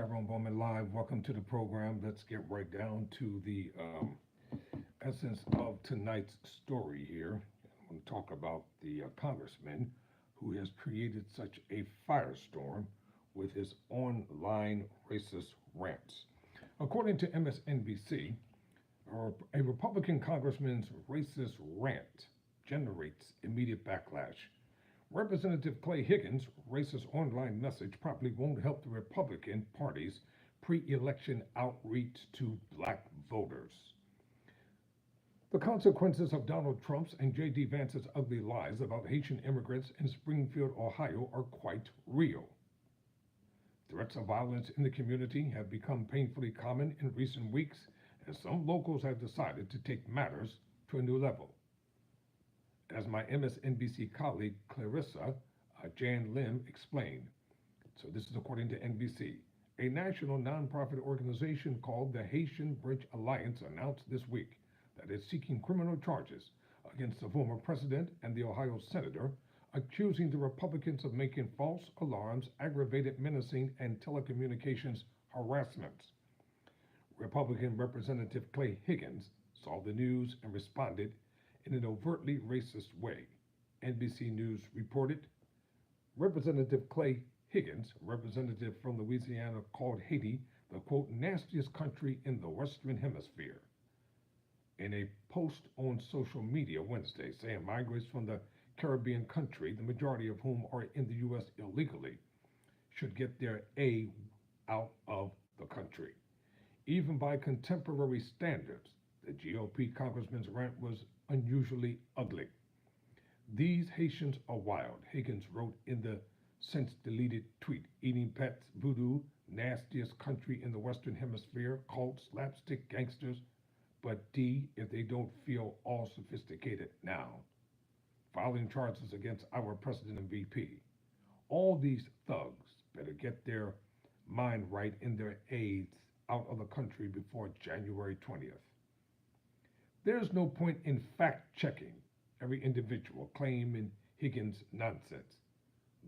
Bowman Live. Welcome to the program. Let's get right down to the essence of tonight's story here. I want to talk about the congressman who has created such a firestorm with his online racist rants. According to MSNBC, a Republican congressman's racist rant generates immediate backlash. Representative Clay Higgins' racist online message probably won't help the Republican Party's pre election outreach to black voters. The consequences of Donald Trump's and J.D. Vance's ugly lies about Haitian immigrants in Springfield, Ohio are quite real. Threats of violence in the community have become painfully common in recent weeks, and some locals have decided to take matters to a new level. As my MSNBC colleague Clarissa Jan Lim explained, so this is according to NBC, a national nonprofit organization called the Haitian Bridge Alliance announced this week that it's seeking criminal charges against the former president and the Ohio senator, accusing the Republicans of making false alarms, aggravated menacing, and telecommunications harassment. Republican Representative Clay Higgins saw the news and responded in an overtly racist way. NBC News reported, Representative Clay Higgins, representative from Louisiana, called Haiti the, quote, nastiest country in the Western Hemisphere. In a post on social media Wednesday saying migrants from the Caribbean country, the majority of whom are in the U.S. illegally, should get their A out of the country. Even by contemporary standards, the GOP congressman's rant was unusually ugly. These Haitians are wild, Higgins wrote in the since deleted tweet. Eating pets, voodoo, nastiest country in the Western Hemisphere, cult, slapstick gangsters, but D if they don't feel all sophisticated now. Filing charges against our president and VP. All these thugs better get their mind right and their aides out of the country before January 20th. There's no point in fact-checking every individual claim in Higgins' nonsense,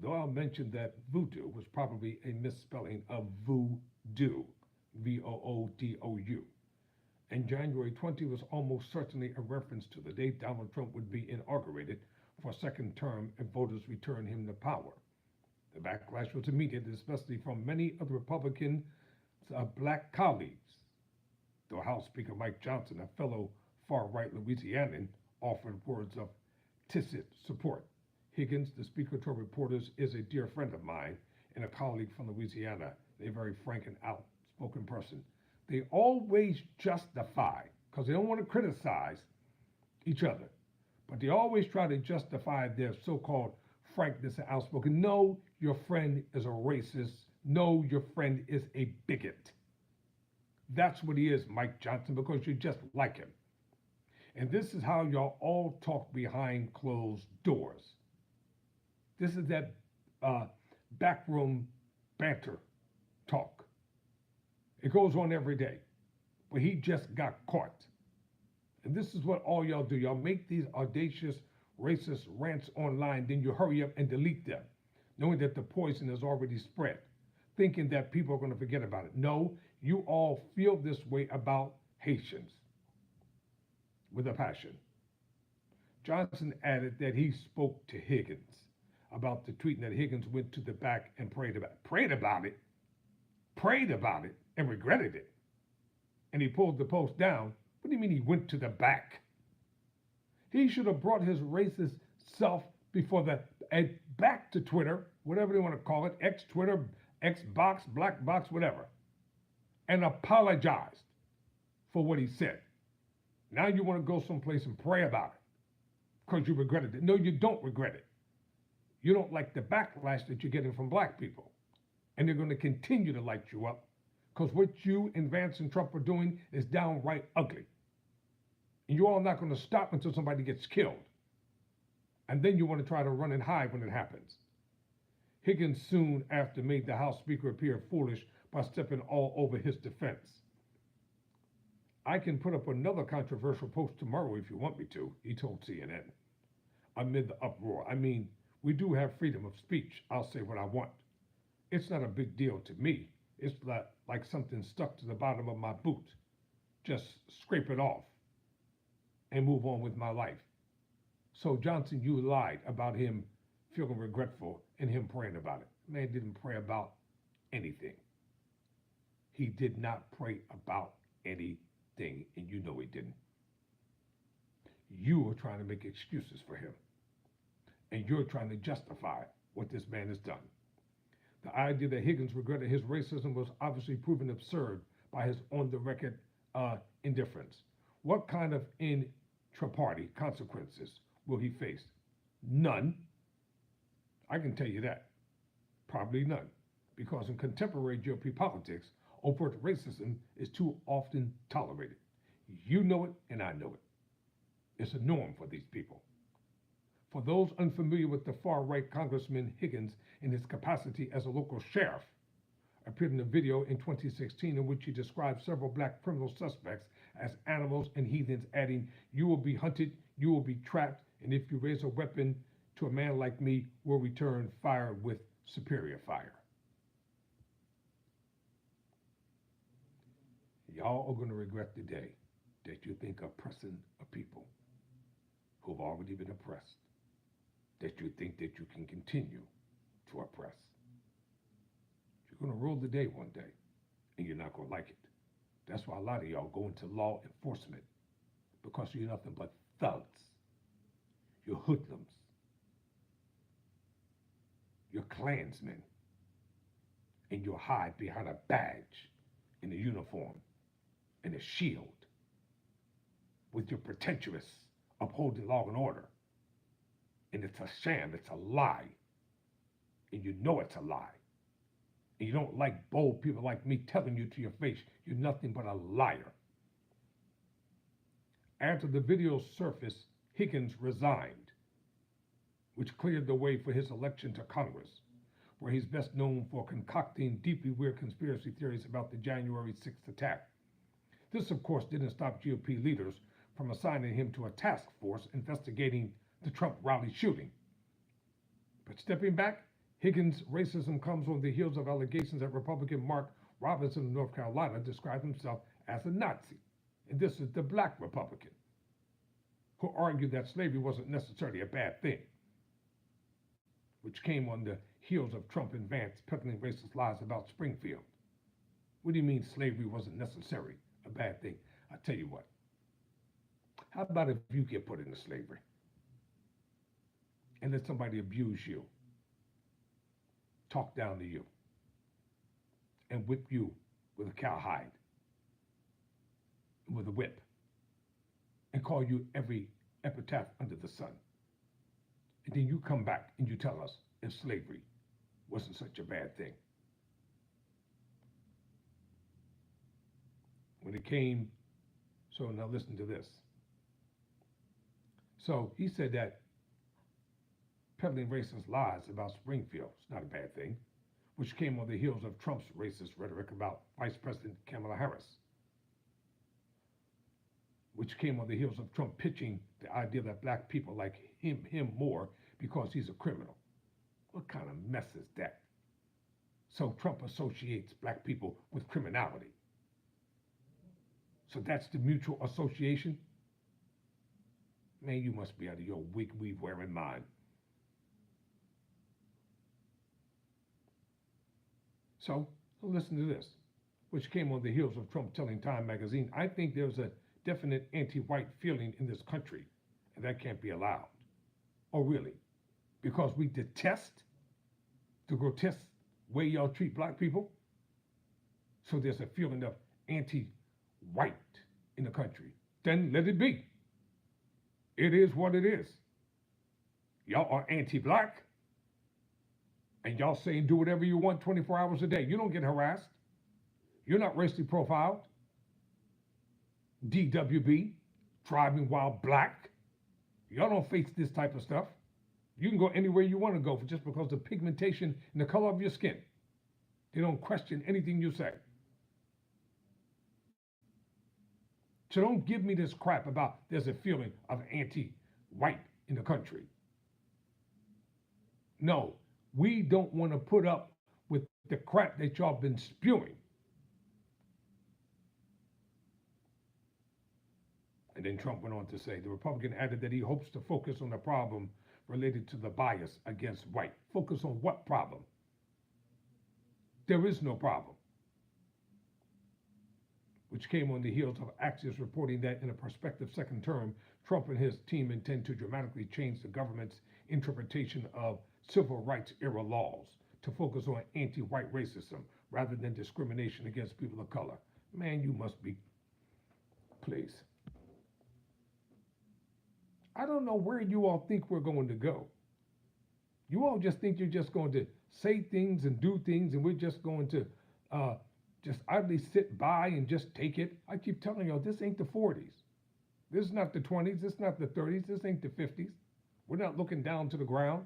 though I'll mention that voodoo was probably a misspelling of voodoo, V-O-O-D-O-U, and January 20 was almost certainly a reference to the date Donald Trump would be inaugurated for a second term if voters return him to power. The backlash was immediate, especially from many of the Republican black colleagues, though House Speaker Mike Johnson, a fellow far-right Louisianan, offered words of tacit support. Higgins, the speaker told reporters, is a dear friend of mine and a colleague from Louisiana, a very frank and outspoken person. They always justify, because they don't want to criticize each other, but they always try to justify their so-called frankness and outspoken. No, your friend is a racist. No, your friend is a bigot. That's what he is, Mike Johnson, because you just like him. And this is how y'all all talk behind closed doors. This is that backroom banter talk. It goes on every day. But he just got caught. And this is what all y'all do. Y'all make these audacious, racist rants online, then you hurry up and delete them, knowing that the poison has already spread, thinking that people are going to forget about it. No, you all feel this way about Haitians with a passion. Johnson added that he spoke to Higgins about the tweet, and that Higgins went to the back and prayed about it, and regretted it. And he pulled the post down. What do you mean he went to the back? He should have brought his racist self before that, and back to Twitter, whatever they want to call it, X-Twitter, X-Box, Black Box, whatever, and apologized for what he said. Now you want to go someplace and pray about it because you regretted it. No, you don't regret it. You don't like the backlash that you're getting from black people. And they're going to continue to light you up because what you and Vance and Trump are doing is downright ugly. And you're all not going to stop until somebody gets killed. And then you want to try to run and hide when it happens. Higgins soon after made the House Speaker appear foolish by stepping all over his defense. I can put up another controversial post tomorrow if you want me to, he told CNN. Amid the uproar, I mean, we do have freedom of speech. I'll say what I want. It's not a big deal to me It's like something stuck to the bottom of my boot. Just scrape it off and move on with my life. So, Johnson, you lied about him feeling regretful and him praying about it. Man didn't pray about anything. He did not pray about anything, and you know he didn't. You are trying to make excuses for him, and you're trying to justify what this man has done. The idea that Higgins regretted his racism was obviously proven absurd by his on-the-record indifference. What kind of intra-party consequences will he face? None. I can tell you that. Probably none. Because in contemporary GOP politics, overt racism is too often tolerated. You know it, and I know it. It's a norm for these people. For those unfamiliar with the far-right, Congressman Higgins, in his capacity as a local sheriff, appeared in a video in 2016 in which he described several black criminal suspects as animals and heathens, adding, "You will be hunted, you will be trapped, and if you raise a weapon to a man like me, we'll return fire with superior fire." Y'all are going to regret the day that you think oppressing a people who've already been oppressed, that you think that you can continue to oppress. You're going to rule the day one day, and you're not going to like it. That's why a lot of y'all go into law enforcement, because you're nothing but thugs. You're hoodlums. You're Klansmen. And you'll hide behind a badge and a uniform and a shield with your pretentious upholding law and order. And it's a sham, it's a lie. And you know it's a lie. And you don't like bold people like me telling you to your face, you're nothing but a liar. After the video surfaced, Higgins resigned, which cleared the way for his election to Congress, where he's best known for concocting deeply weird conspiracy theories about the January 6th attack. This, of course, didn't stop GOP leaders from assigning him to a task force investigating the Trump rally shooting. But stepping back, Higgins' racism comes on the heels of allegations that Republican Mark Robinson of North Carolina described himself as a Nazi. And this is the black Republican, who argued that slavery wasn't necessarily a bad thing, which came on the heels of Trump and Vance peddling racist lies about Springfield. What do you mean slavery wasn't necessary, a bad thing? I tell you what, how about if you get put into slavery and let somebody abuse you, talk down to you, and whip you with a cowhide, with a whip, and call you every epitaph under the sun. And then you come back and you tell us if slavery wasn't such a bad thing. When it came, so now listen to this. So he said that peddling racist lies about Springfield is not a bad thing, which came on the heels of Trump's racist rhetoric about Vice President Kamala Harris, which came on the heels of Trump pitching the idea that black people like him more because he's a criminal. What kind of mess is that? So Trump associates black people with criminality. So that's the mutual association? Man, you must be out of your wig weave wearing mind. So listen to this, which came on the heels of Trump telling Time magazine, "I think there's a definite anti-white feeling in this country, and that can't be allowed." Oh, really? Because we detest the grotesque way y'all treat black people? So there's a feeling of anti-white in the country. Then let it be. It is what it is. Y'all are anti-black, and y'all saying do whatever you want 24 hours a day. You don't get harassed. You're not racially profiled. DWB, driving while black. Y'all don't face this type of stuff. You can go anywhere you want to go just because of the pigmentation and the color of your skin. They don't question anything you say. So don't give me this crap about there's a feeling of anti-white in the country. No, we don't want to put up with the crap that y'all been spewing. And then Trump went on to say, the Republican added that he hopes to focus on the problem related to the bias against white. Focus on what problem? There is no problem. Which came on the heels of Axios reporting that in a prospective second term, Trump and his team intend to dramatically change the government's interpretation of civil rights era laws to focus on anti-white racism rather than discrimination against people of color. Man, you must be, please. I don't know where you all think we're going to go. You all just think you're just going to say things and do things and we're just going to just idly sit by and just take it. I keep telling y'all, this ain't the 40s. This is not the 20s. This is not the 30s. This ain't the 50s. We're not looking down to the ground.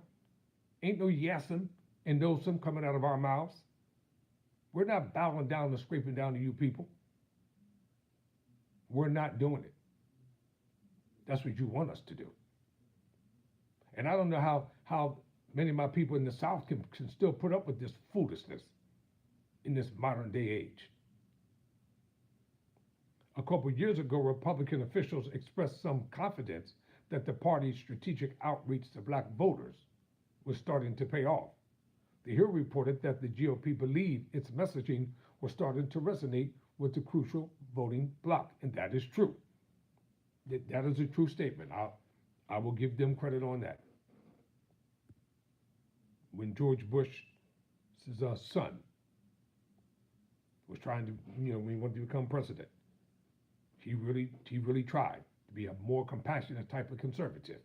Ain't no yassing and no some coming out of our mouths. We're not bowing down and scraping down to you people. We're not doing it. That's what you want us to do. And I don't know how many of my people in the South can still put up with this foolishness in this modern day age. A couple of years ago, Republican officials expressed some confidence that the party's strategic outreach to black voters was starting to pay off. The Hill reported that the GOP believed its messaging was starting to resonate with the crucial voting bloc, and that is true. That is a true statement. I will give them credit on that. When George Bush's son was trying to, when he wanted to become president, he really tried to be a more compassionate type of conservative.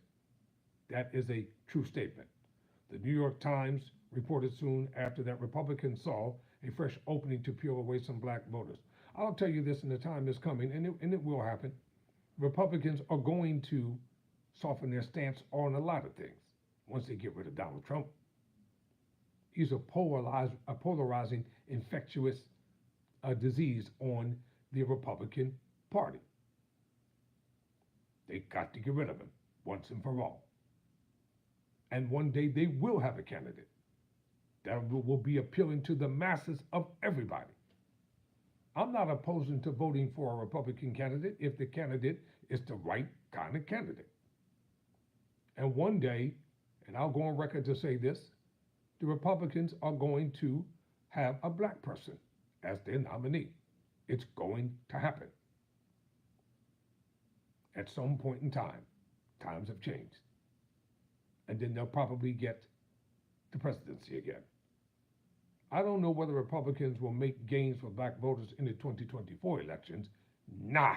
That is a true statement. The New York Times reported soon after that Republicans saw a fresh opening to peel away some black voters. I'll tell you this, and the time is coming, and it will happen. Republicans are going to soften their stance on a lot of things once they get rid of Donald Trump. He's a polarizing, infectious disease on the Republican Party. They got to get rid of him once and for all. And one day they will have a candidate that will be appealing to the masses of everybody. I'm not opposed to voting for a Republican candidate if the candidate is the right kind of candidate. And one day, and I'll go on record to say this, the Republicans are going to have a black person as their nominee. It's going to happen. At some point in time, times have changed. And then they'll probably get the presidency again. I don't know whether Republicans will make gains for black voters in the 2024 elections. Nah.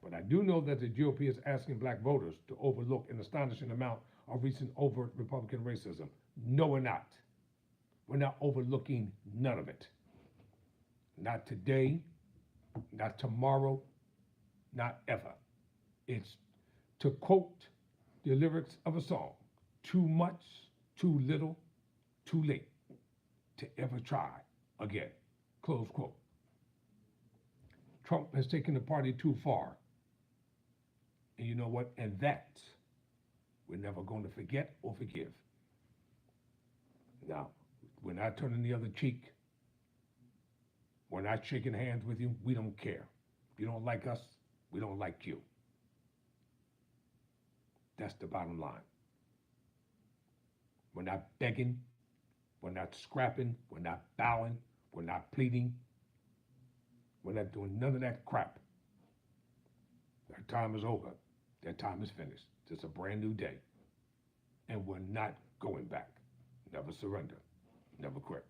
But I do know that the GOP is asking black voters to overlook an astonishing amount of recent overt Republican racism. No, we're not. We're not overlooking none of it. Not today, not tomorrow, not ever. It's, to quote the lyrics of a song, too much, too little, too late to ever try again, close quote. Trump has taken the party too far. And you know what? And that we're never going to forget or forgive. Now, we're not turning the other cheek. We're not shaking hands with you. We don't care. If you don't like us, we don't like you. That's the bottom line. We're not begging. We're not scrapping. We're not bowing. We're not pleading. We're not doing none of that crap. That time is over. That time is finished. It's a brand new day. And we're not going back. Never surrender. Never quit.